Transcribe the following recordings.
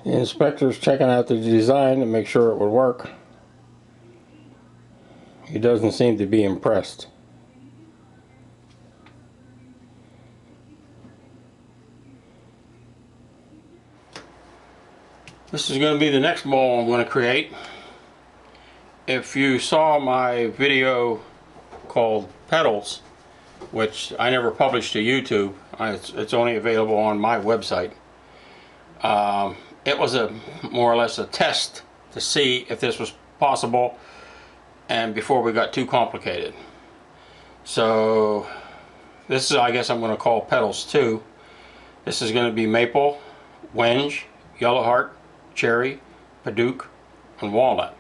The inspector's checking out the design to make sure it would work. He doesn't seem to be impressed. This is going to be the next bowl I'm going to create. If you saw my video called Petals, which I never published to YouTube, it's only available on my website. It was more or less a test to see if this was possible, and before we got too complicated. So this is, I guess I'm going to call Petals 2. This is going to be maple, wenge, yellow heart, cherry, padauk, and walnut.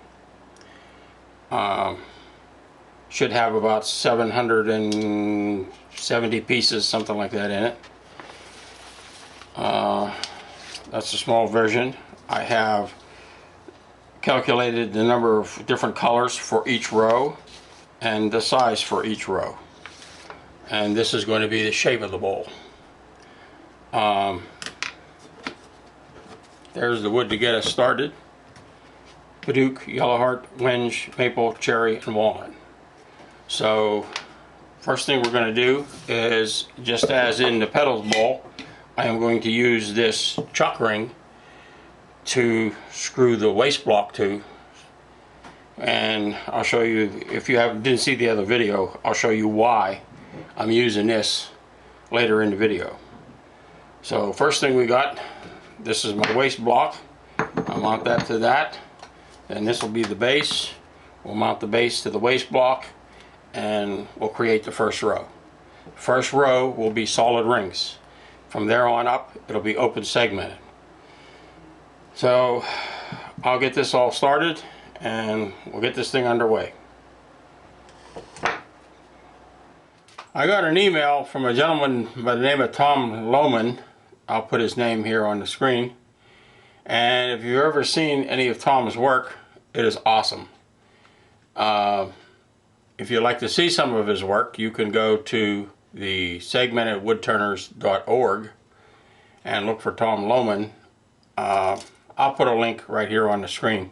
Should have about 770 pieces, something like that, in it. That's a small version. I have calculated the number of different colors for each row and the size for each row. And this is going to be the shape of the bowl. There's the wood to get us started. Padauk, yellow heart, wenge, maple, cherry, and walnut. So first thing we're going to do is, just as in the Petals bowl, I am going to use this chuck ring to screw the waste block to, and I'll show you, if you didn't see the other video, I'll show you why I'm using this later in the video. So first thing we got, this is my waste block. I'll mount that to that, and this will be the base. We'll mount the base to the waste block, and we'll create the first row. First row will be solid rings. From there on up, it'll be open segmented. So I'll get this all started and we'll get this thing underway. I got an email from a gentleman by the name of Tom Lohman. I'll put his name here on the screen. And if you've ever seen any of Tom's work, it is awesome. If you'd like to see some of his work, you can go to the segmentedwoodturners.org and look for Tom Lohman. I'll put a link right here on the screen.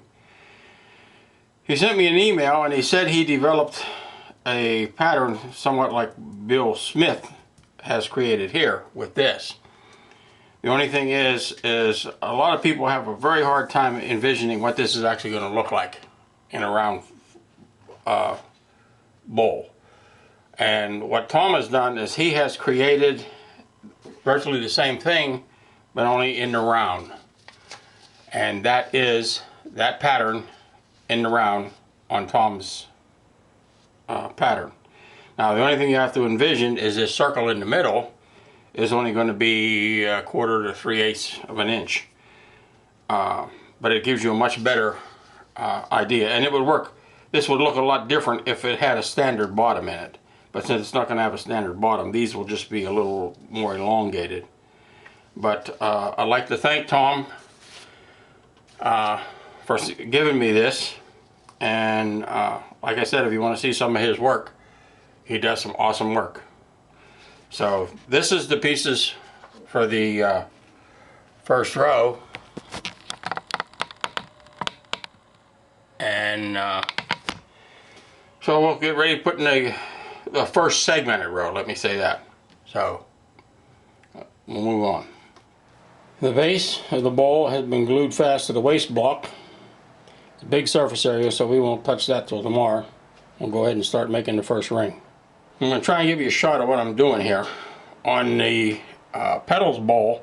He sent me an email and he said he developed a pattern somewhat like Bill Smith has created here with this. The only thing is a lot of people have a very hard time envisioning what this is actually going to look like in a round bowl. And what Tom has done is he has created virtually the same thing, but only in the round. And that is that pattern in the round on Tom's pattern. Now the only thing you have to envision is this circle in the middle is only going to be 1/4 to 3/8 of an inch. But it gives you a much better idea. And it would work. This would look a lot different if it had a standard bottom in it. But since it's not going to have a standard bottom, these will just be a little more elongated. But I'd like to thank Tom for giving me this. And like I said, if you want to see some of his work, he does some awesome work. So this is the pieces for the first row. And so we'll get ready to put in the first segmented row, let me say that. So we'll move on. The base of the bowl has been glued fast to the waste block. It's a big surface area, so we won't touch that till tomorrow. We'll go ahead and start making the first ring. I'm going to try and give you a shot of what I'm doing here. On the Petals bowl,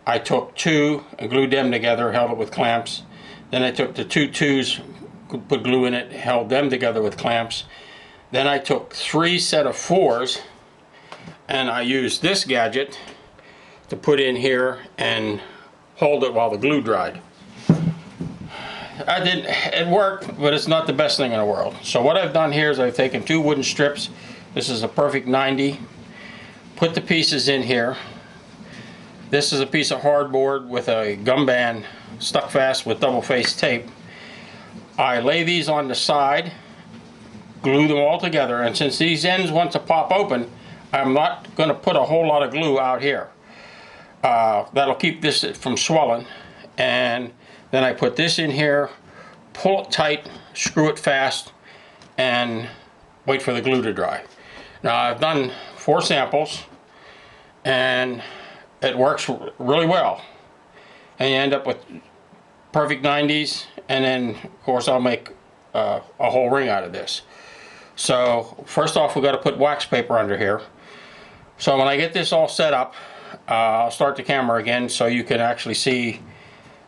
I took 2 and glued them together, held it with clamps. Then I took the 2 2s, put glue in it, held them together with clamps. Then I took 3 set of 4s and I used this gadget to put in here and hold it while the glue dried. It worked, but it's not the best thing in the world. So what I've done here is I've taken 2 wooden strips. This is a perfect 90. Put the pieces in here. This is a piece of hardboard with a gum band stuck fast with double-faced tape. I lay these on the side, glue them all together, and since these ends want to pop open, I'm not going to put a whole lot of glue out here. That'll keep this from swelling, and then I put this in here, pull it tight, screw it fast, and wait for the glue to dry. Now I've done 4 samples and it works really well, and you end up with perfect 90s, and then of course I'll make a whole ring out of this. So first off, we got to put wax paper under here. So when I get this all set up, I'll start the camera again so you can actually see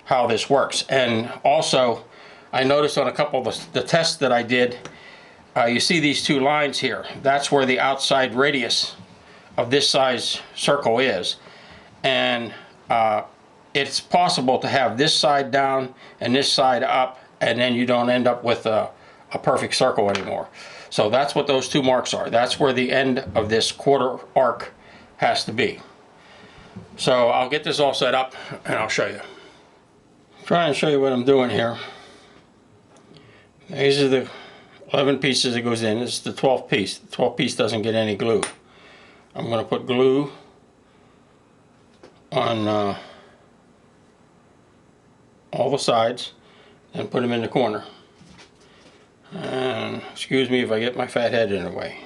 how this works. And also, I noticed on a couple of the tests that I did, you see these 2 lines here. That's where the outside radius of this size circle is. And it's possible to have this side down and this side up, and then you don't end up with a perfect circle anymore. So that's what those 2 marks are. That's where the end of this quarter arc has to be. So I'll get this all set up and I'll show you. Try and show you what I'm doing here. These are the 11 pieces that goes in. This is the 12th piece. The 12th piece doesn't get any glue. I'm going to put glue on all the sides and put them in the corner. And excuse me if I get my fat head in the way.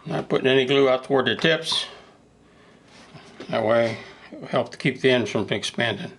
Not putting any glue out toward the tips. That way it will help to keep the ends from expanding.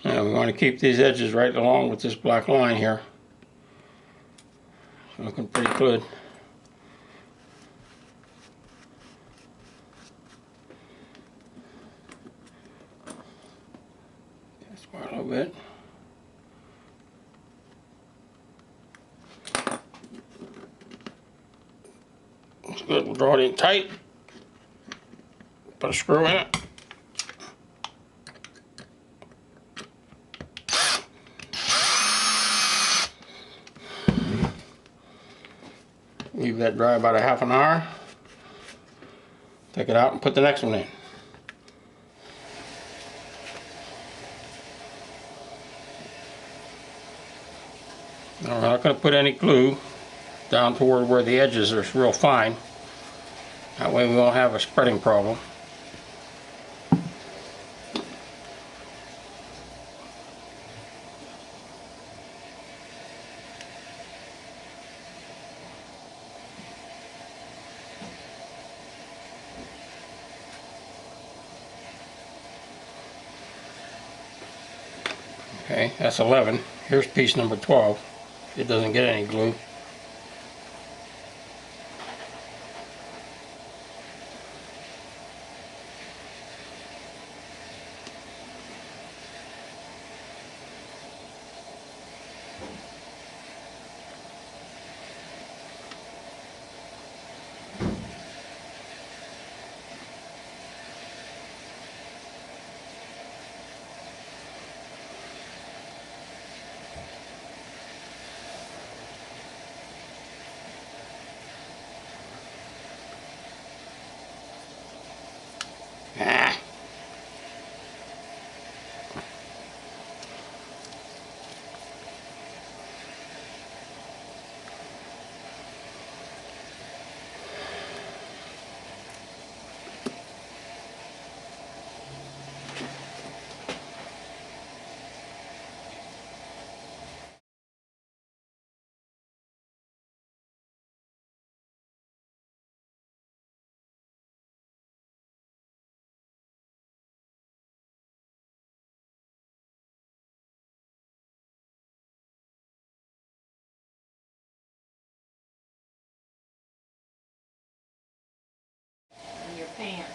Now we want to keep these edges right along with this black line here. It's looking pretty good. Just a little bit. It's good. We'll draw it in tight. Put a screw in it. Leave that dry about a half an hour. Take it out and put the next one in. Now we're not going to put any glue down toward where the edges are real fine. That way we won't have a spreading problem. Okay, that's 11. Here's piece number 12. It doesn't get any glue. pan.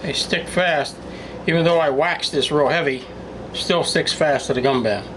They stick fast. Even though I waxed this real heavy, still sticks fast to the gum band.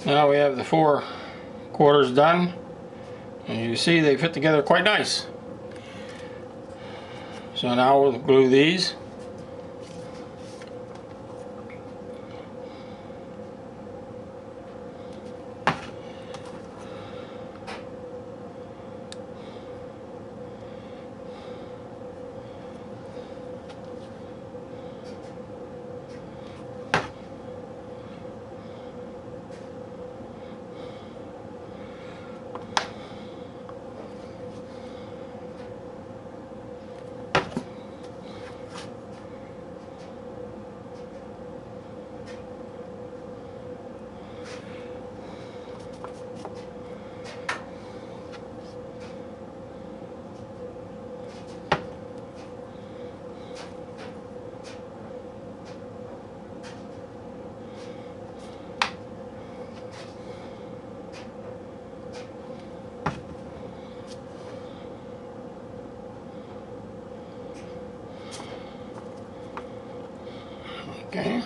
Now we have the 4 quarters done, and you see they fit together quite nice. So now we'll glue these. Okay.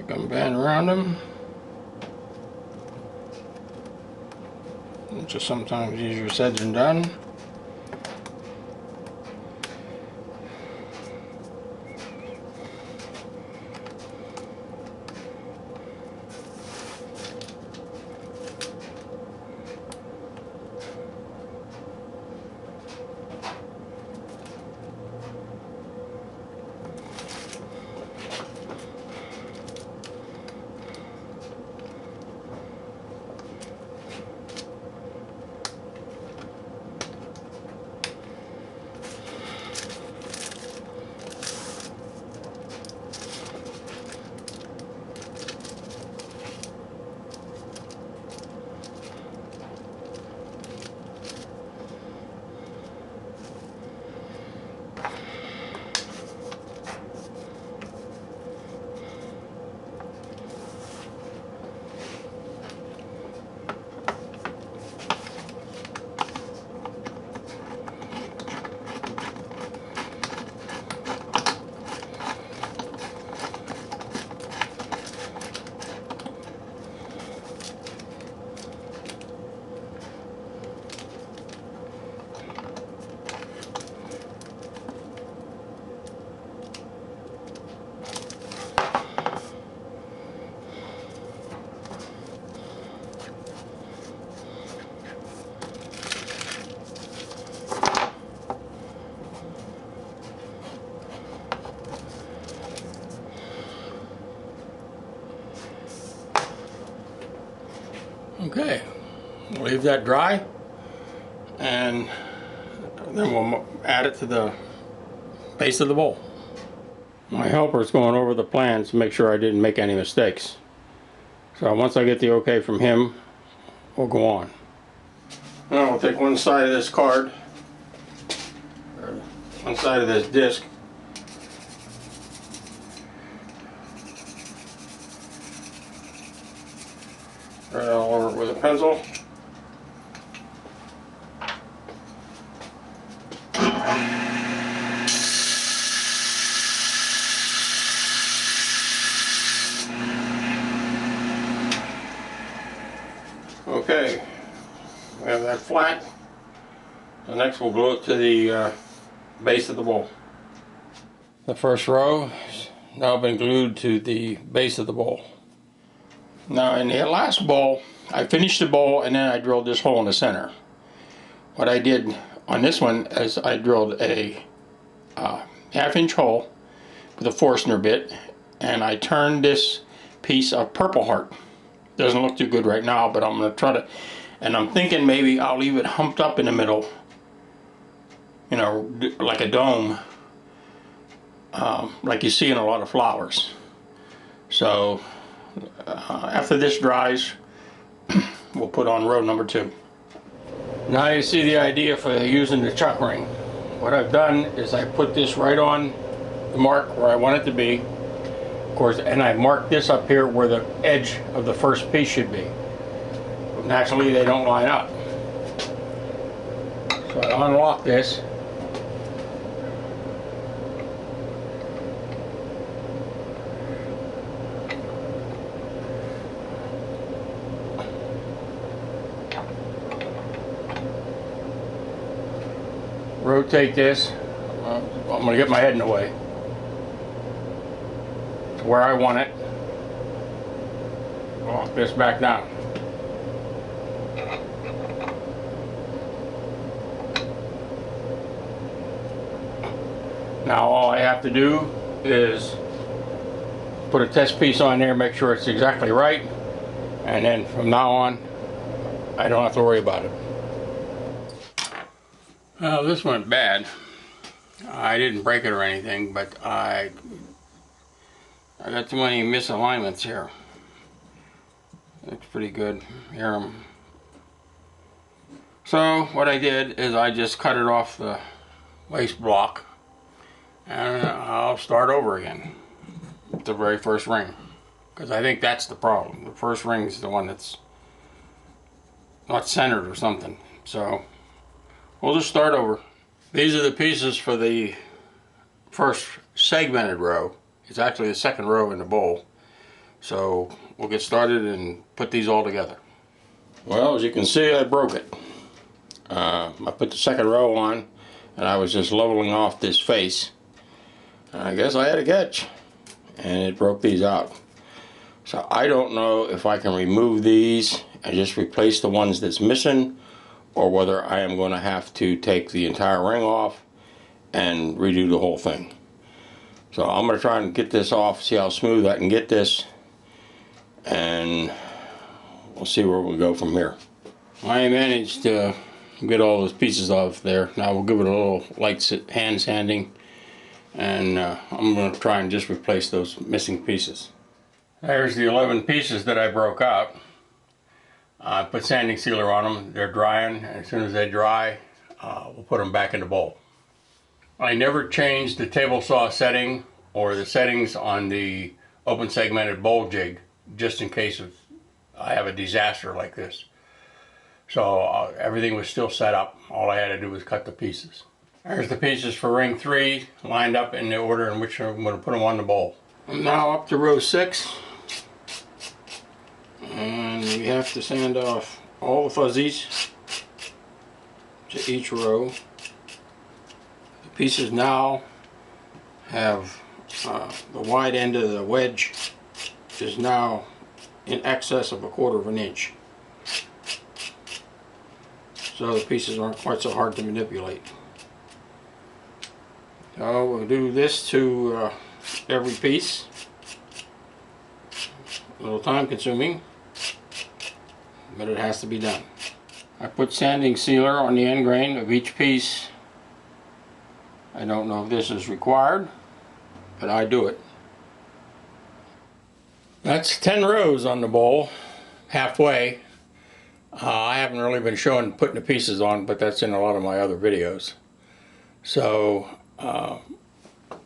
Gum band around them. Which is sometimes easier said than done. Okay, we'll leave that dry, and then we'll add it to the base of the bowl. My helper's going over the plans to make sure I didn't make any mistakes. So once I get the okay from him, we'll go on. Now we'll take one side of this card, or one side of this disc, right all over it with a pencil. Okay, we have that flat. So next we'll glue it to the base of the bowl. The first row has now been glued to the base of the bowl. Now in the last bowl, I finished the bowl and then I drilled this hole in the center. What I did on this one is I drilled a half-inch hole with a Forstner bit, and I turned this piece of Purple Heart. Doesn't look too good right now, but I'm going to try to, and I'm thinking maybe I'll leave it humped up in the middle, you know, like a dome, like you see in a lot of flowers. So after this dries, we'll put on row number 2. Now you see the idea for using the chuck ring. What I've done is I put this right on the mark where I want it to be, of course, and I marked this up here where the edge of the first piece should be. But naturally they don't line up. So I unlock this. Rotate this. I'm going to get my head in the way. To where I want it. Lock this back down. Now all I have to do is put a test piece on there, make sure it's exactly right, and then from now on I don't have to worry about it. Well, this went bad. I didn't break it or anything, but I got too many misalignments here. Looks pretty good. Here. So what I did is I just cut it off the waste block, and I'll start over again with the very first ring, because I think that's the problem. The first ring is the one that's not centered or something. So we'll just start over. These are the pieces for the first segmented row. It's actually the second row in the bowl. So we'll get started and put these all together. Well, as you can see, I broke it. I put the second row on, and I was just leveling off this face. And I guess I had a catch, and it broke these out. So I don't know if I can remove these and just replace the ones that's missing, or whether I am going to have to take the entire ring off and redo the whole thing. So I'm going to try and get this off, see how smooth I can get this, and we'll see where we go from here. I managed to get all those pieces off there. Now we'll give it a little light hand sanding, and I'm going to try and just replace those missing pieces. There's the 11 pieces that I broke out. I put sanding sealer on them. They're drying, and as soon as they dry, we'll put them back in the bowl. I never changed the table saw setting or the settings on the open segmented bowl jig, just in case I have a disaster like this. So everything was still set up. All I had to do was cut the pieces. There's the pieces for ring 3, lined up in the order in which I'm going to put them on the bowl. I'm now up to row 6. And we have to sand off all the fuzzies to each row. The pieces now have the wide end of the wedge is now in excess of 1/4 of an inch. So the pieces aren't quite so hard to manipulate. So we'll do this to every piece. A little time consuming. but it has to be done. I put sanding sealer on the end grain of each piece. I don't know if this is required, but I do it. That's 10 rows on the bowl, halfway. I haven't really been showing putting the pieces on, but that's in a lot of my other videos. So,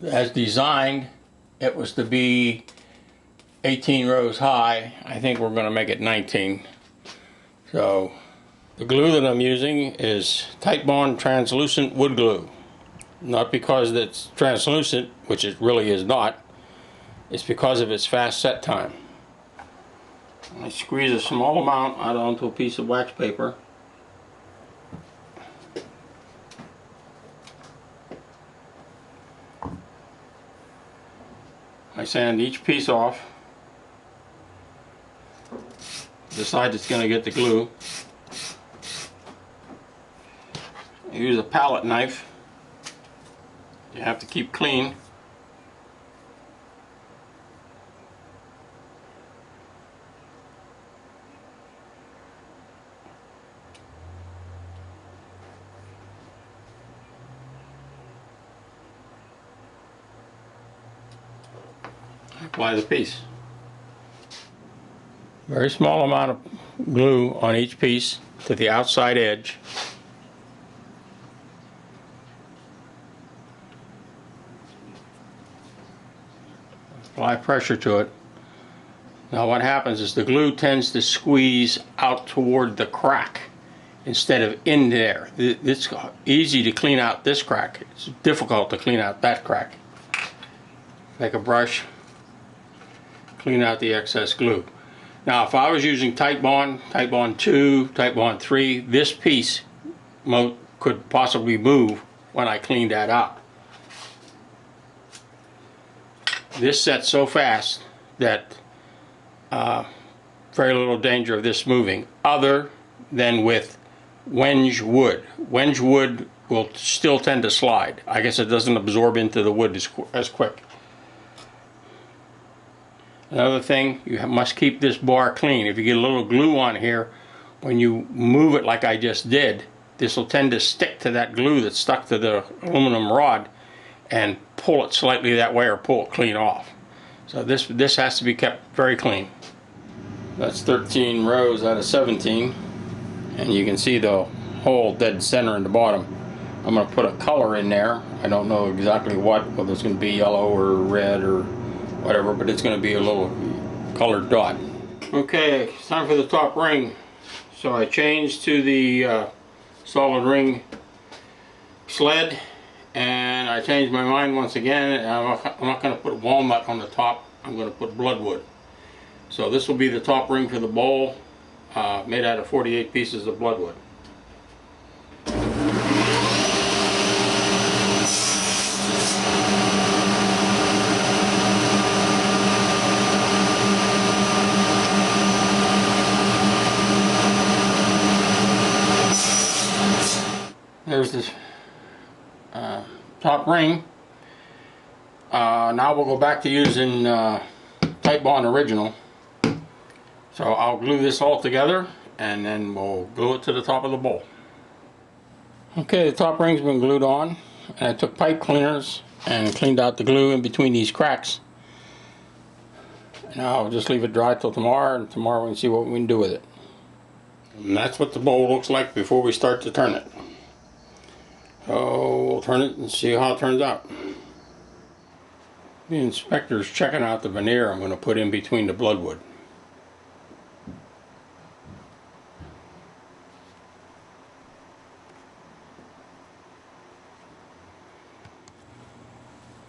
as designed, it was to be 18 rows high. I think we're going to make it 19. So, the glue that I'm using is Titebond translucent wood glue. Not because it's translucent, which it really is not. It's because of its fast set time. I squeeze a small amount out onto a piece of wax paper. I sand each piece off. The side that's going to get the glue. I use a palette knife. You have to keep clean. Apply the piece. Very small amount of glue on each piece to the outside edge. Apply pressure to it. Now what happens is the glue tends to squeeze out toward the crack instead of in there. It's easy to clean out this crack. It's difficult to clean out that crack. Take a brush, clean out the excess glue. Now if I was using Titebond, Titebond 2, Titebond 3, this piece could possibly move when I cleaned that out. This sets so fast that very little danger of this moving, other than with wenge wood. Wenge wood will still tend to slide. I guess it doesn't absorb into the wood as quick. Another thing, you must keep this bar clean. If you get a little glue on here, when you move it like I just did, this will tend to stick to that glue that's stuck to the aluminum rod and pull it slightly that way or pull it clean off. So this has to be kept very clean. That's 13 rows out of 17, and you can see the hole dead center in the bottom. I'm going to put a color in there. I don't know exactly what, whether it's going to be yellow or red or whatever, but it's going to be a little colored dot. Okay, it's time for the top ring. So I changed to the solid ring sled, and I changed my mind once again. I'm not going to put walnut on the top, I'm going to put bloodwood. So this will be the top ring for the bowl, made out of 48 pieces of bloodwood. There's this top ring. Now we'll go back to using Titebond original. So I'll glue this all together and then we'll glue it to the top of the bowl. Okay, the top ring's been glued on, and I took pipe cleaners and cleaned out the glue in between these cracks. Now I'll just leave it dry till tomorrow, and tomorrow we can see what we can do with it. And that's what the bowl looks like before we start to turn it. So we'll turn it and see how it turns out. The inspector's checking out the veneer I'm going to put in between the bloodwood.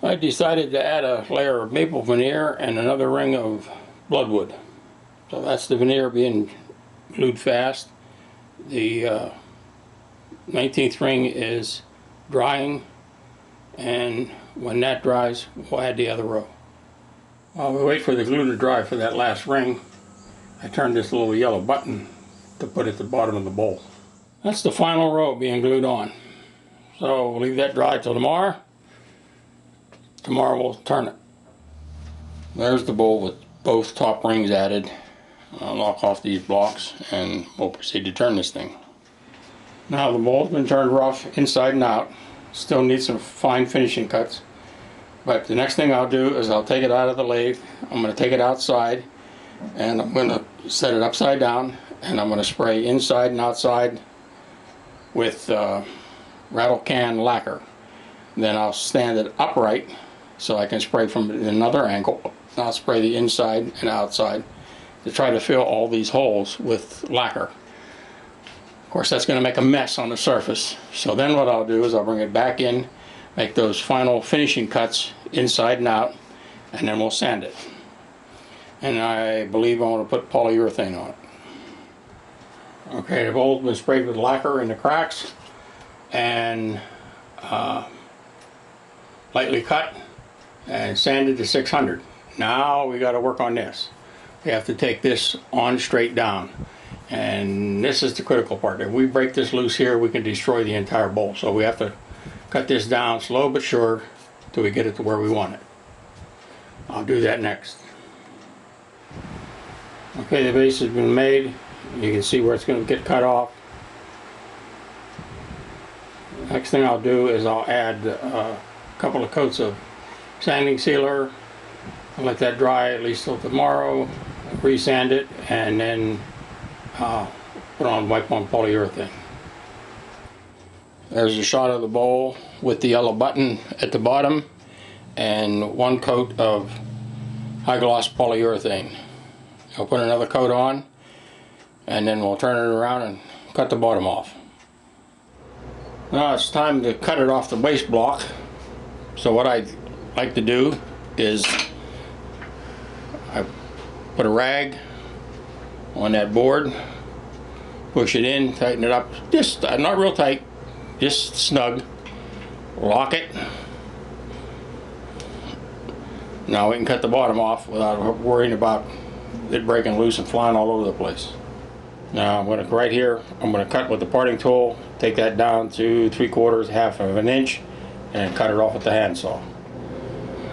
I decided to add a layer of maple veneer and another ring of bloodwood. So that's the veneer being glued fast. The 19th ring is drying, and when that dries, we'll add the other row. While we wait for the glue to dry for that last ring, I turned this little yellow button to put at the bottom of the bowl. That's the final row being glued on. So we'll leave that dry till tomorrow. Tomorrow we'll turn it. There's the bowl with both top rings added. I'll knock off these blocks and we'll proceed to turn this thing. Now the mold's been turned rough inside and out. Still needs some fine finishing cuts. But the next thing I'll do is I'll take it out of the lathe. I'm going to take it outside and I'm going to set it upside down, and I'm going to spray inside and outside with rattle can lacquer. Then I'll stand it upright so I can spray from another angle. I'll spray the inside and outside to try to fill all these holes with lacquer. Of course, that's going to make a mess on the surface. So then what I'll do is I'll bring it back in, make those final finishing cuts inside and out, and then we'll sand it. And I believe I want to put polyurethane on it. Okay, the mold's been sprayed with lacquer in the cracks and lightly cut and sanded to 600. Now we got to work on this. We have to take this on straight down, and this is the critical part. If we break this loose here, we can destroy the entire bowl. So we have to cut this down slow but sure till we get it to where we want it. I'll do that next. Okay, the base has been made. You can see where it's going to get cut off. Next thing I'll do is I'll add a couple of coats of sanding sealer. I'll let that dry at least till tomorrow. Re-sand it, and then wipe on polyurethane. There's a shot of the bowl with the yellow button at the bottom and one coat of high gloss polyurethane. I'll put another coat on, and then we'll turn it around and cut the bottom off. Now it's time to cut it off the base block. So what I like to do is I put a rag on that board, push it in, tighten it up, just not real tight, just snug, lock it. Now we can cut the bottom off without worrying about it breaking loose and flying all over the place. Now I'm going to, right here, I'm going to cut with the parting tool, take that down to 3/4, half of an inch, and cut it off with the handsaw.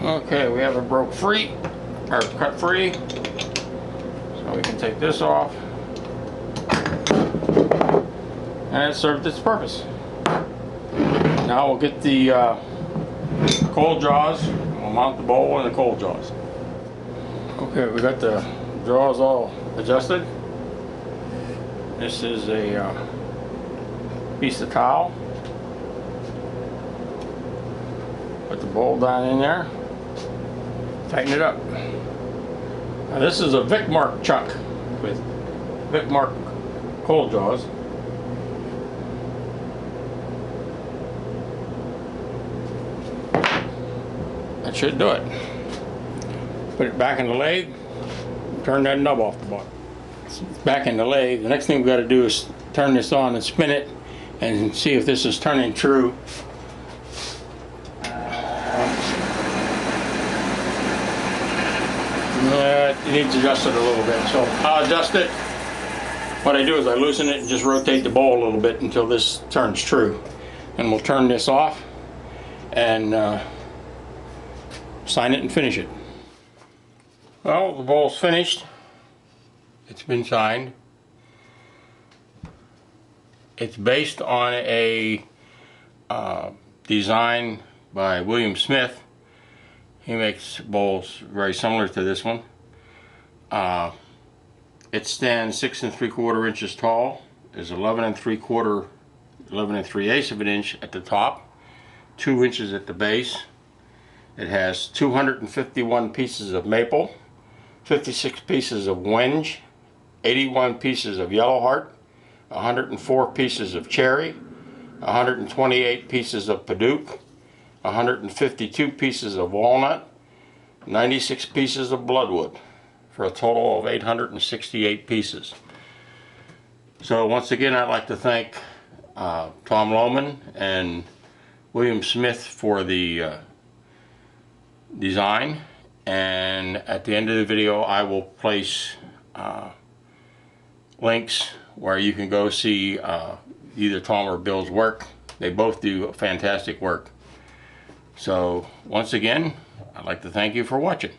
Okay, we have it broke free, or cut free, so we can take this off, and it served its purpose. Now we'll get the cold jaws. We'll mount the bowl in the cold jaws. Okay, we got the jaws all adjusted. This is a piece of towel. Put the bowl down in there. Tighten it up. Now this is a Vic Mark chuck with Vic Mark cold jaws. That should do it. Put it back in the lathe. Turn that nub off the bottom. It's back in the lathe. The next thing we've got to do is turn this on and spin it and see if this is turning true. It needs adjusted a little bit, so I'll adjust it. What I do is I loosen it and just rotate the bowl a little bit until this turns true. And we'll turn this off and sign it and finish it. Well, the bowl's finished. It's been signed. It's based on a design by William Smith. He makes bowls very similar to this one. It stands 6 3/4 inches tall. Is 11 3/8 of an inch at the top, 2 inches at the base. It has 251 pieces of maple, 56 pieces of wenge, 81 pieces of yellow heart, 104 pieces of cherry, 128 pieces of padauk, 152 pieces of walnut, 96 pieces of bloodwood, for a total of 868 pieces. So once again, I'd like to thank Tom Lohman and William Smith for the design, and at the end of the video I will place links where you can go see either Tom or Bill's work. They both do fantastic work. So once again, I'd like to thank you for watching.